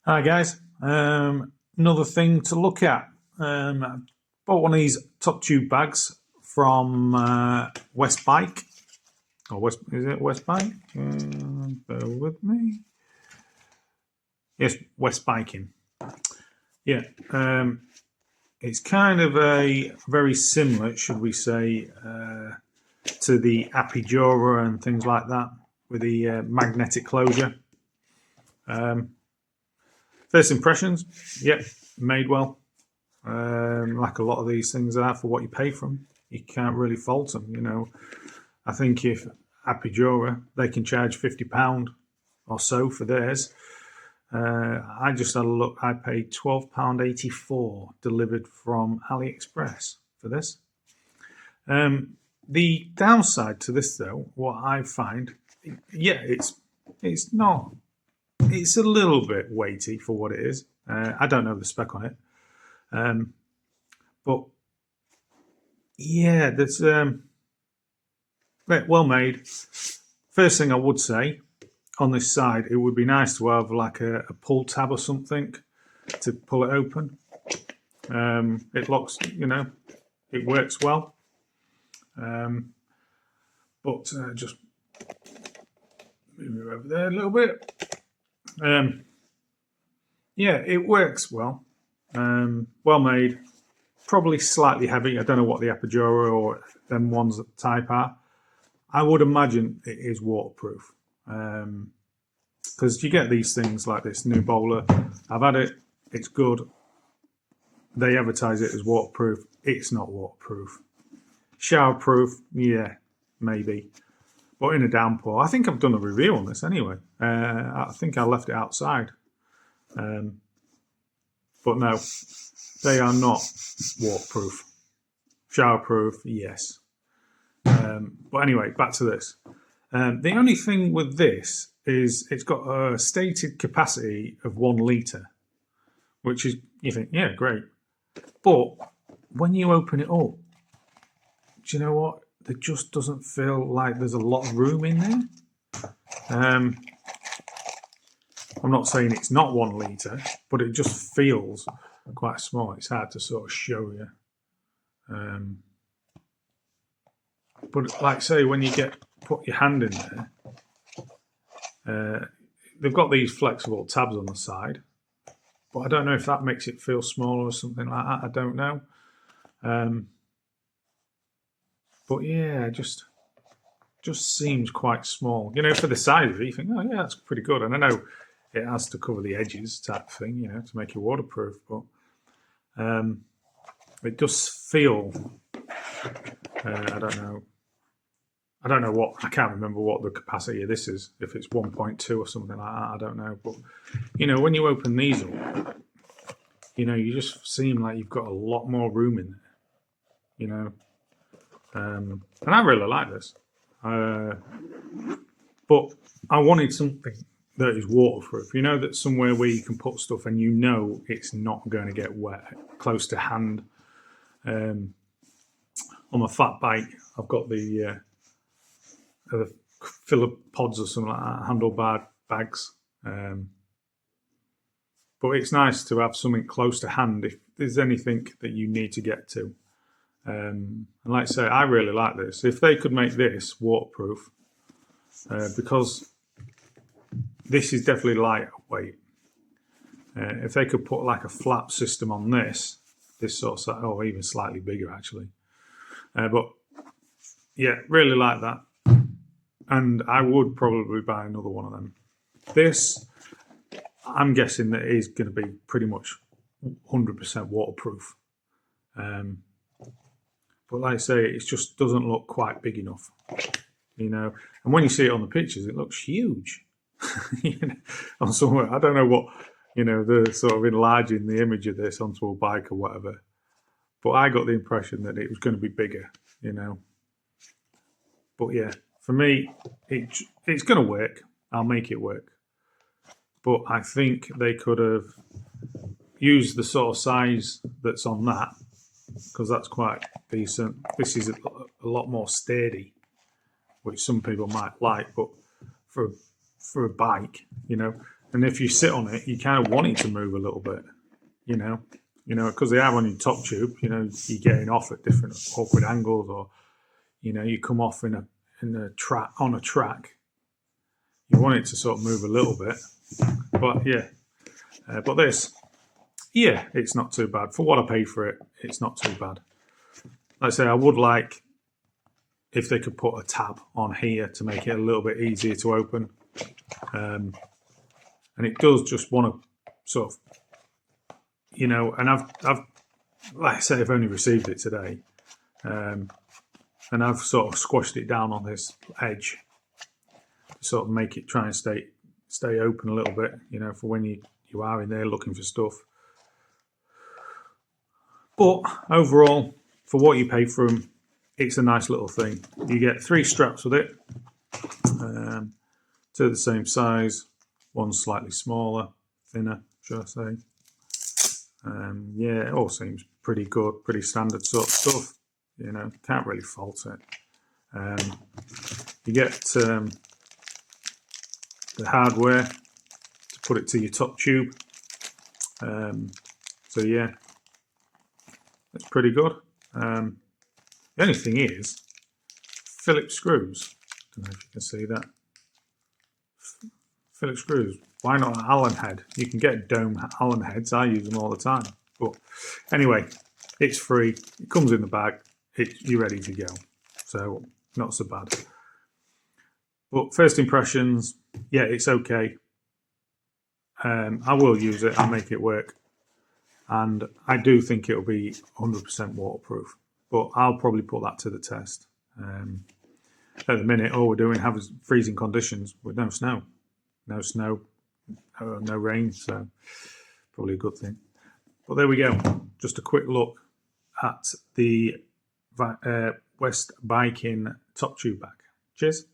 Hi guys. Another thing to look at. I bought one of these top tube bags from West Bike. Or West is it West Bike? Bear with me. Yes, West Biking. Yeah. It's kind of a very similar, should we say, to the Apidura and things like that with the magnetic closure. First impressions, yep, made well. Like a lot of these things are for what you pay for them. You can't really fault them, you know. I think if Apidura, they can charge £50 or so for theirs. I just had a look. I paid £12.84 delivered from AliExpress for this. The downside to this, though, what I find, yeah, it's not. It's a little bit weighty for what it is. I don't know the spec on it, but yeah, that's well made. First thing I would say on this side, it would be nice to have like a pull tab or something to pull it open. It locks, you know, it works well. But just move it over there a little bit. Yeah, it works well. Well made. Probably slightly heavy. I don't know what the Apidura or them ones that type are. I would imagine it is waterproof. Because you get these things like this new bowler. I've had it. It's good. They advertise it as waterproof. It's not waterproof. Showerproof, yeah, maybe. But in a downpour, I think I've done a review on this anyway. I think I left it outside. But no, they are not waterproof. Showerproof, yes. But anyway, back to this. The only thing with this is it's got a stated capacity of 1 litre, which is, you think, yeah, great. But when you open it up, do you know what? There just doesn't feel like there's a lot of room in there. I'm not saying it's not 1 litre, but it just feels quite small. It's hard to sort of show you. But like say, when you put your hand in there, they've got these flexible tabs on the side, but I don't know if that makes it feel smaller or something like that. I don't know. But yeah, just seems quite small. You know, for the size of it, you think, oh yeah, that's pretty good. And I know it has to cover the edges type thing, you know, to make it waterproof, but it does feel, I don't know what, I can't remember what the capacity of this is, if it's 1.2 or something like that, I don't know. But, you know, when you open these up, you know, you just seem like you've got a lot more room in there, you know. And I really like this. But I wanted something that is waterproof. You know, that somewhere where you can put stuff and you know it's not going to get wet, close to hand. On my fat bike, I've got the filler pods or something like that, handlebar bags. But it's nice to have something close to hand if there's anything that you need to get to. And like I say, I really like this. If they could make this waterproof, because this is definitely lightweight. If they could put like a flap system on this sort of, or even slightly bigger actually. But yeah, really like that. And I would probably buy another one of them. This, I'm guessing that is going to be pretty much 100% waterproof. But like I say, it just doesn't look quite big enough, you know. And when you see it on the pictures, it looks huge. You know, on somewhere, I don't know what, you know, they're sort of enlarging the image of this onto a bike or whatever. But I got the impression that it was going to be bigger, you know. But yeah, for me, it's going to work. I'll make it work. But I think they could have used the sort of size that's on that, because that's quite decent. This is a lot more sturdy, which some people might like, but for a bike, you know, And if you sit on it, you kind of want it to move a little bit, you know, because they have on your top tube. You know, you're getting off at different awkward angles, or you come off in a track on a track. You want it to sort of move a little bit, but yeah. But this, yeah, it's not too bad for what I paid for it. It's not too bad. Like I say, I would like if they could put a tab on here to make it a little bit easier to open. And it does just want to sort of, and I've like I say, I've only received it today, and I've sort of squashed it down on this edge to sort of make it try and stay open a little bit, for when you are in there looking for stuff. But overall, for what you pay for them, it's a nice little thing. You get 3 straps with it, 2 the same size, 1 slightly smaller, thinner, should I say. Yeah, it all seems pretty good, pretty standard sort of stuff. Can't really fault it. You get the hardware to put it to your top tube. So yeah, it's pretty good. The only thing is, Phillips screws. Don't know if you can see that. Phillips screws. Why not an Allen head? You can get dome Allen heads. I use them all the time. But anyway, it's free. It comes in the bag. You're ready to go. So not so bad. But first impressions, yeah, it's okay. I will use it. I'll make it work. And I do think it'll be 100% waterproof. But I'll probably put that to the test. At the minute, all we're doing is freezing conditions with no snow. No snow, no rain, so probably a good thing. But there we go. Just a quick look at the West Biking top tube bag. Cheers.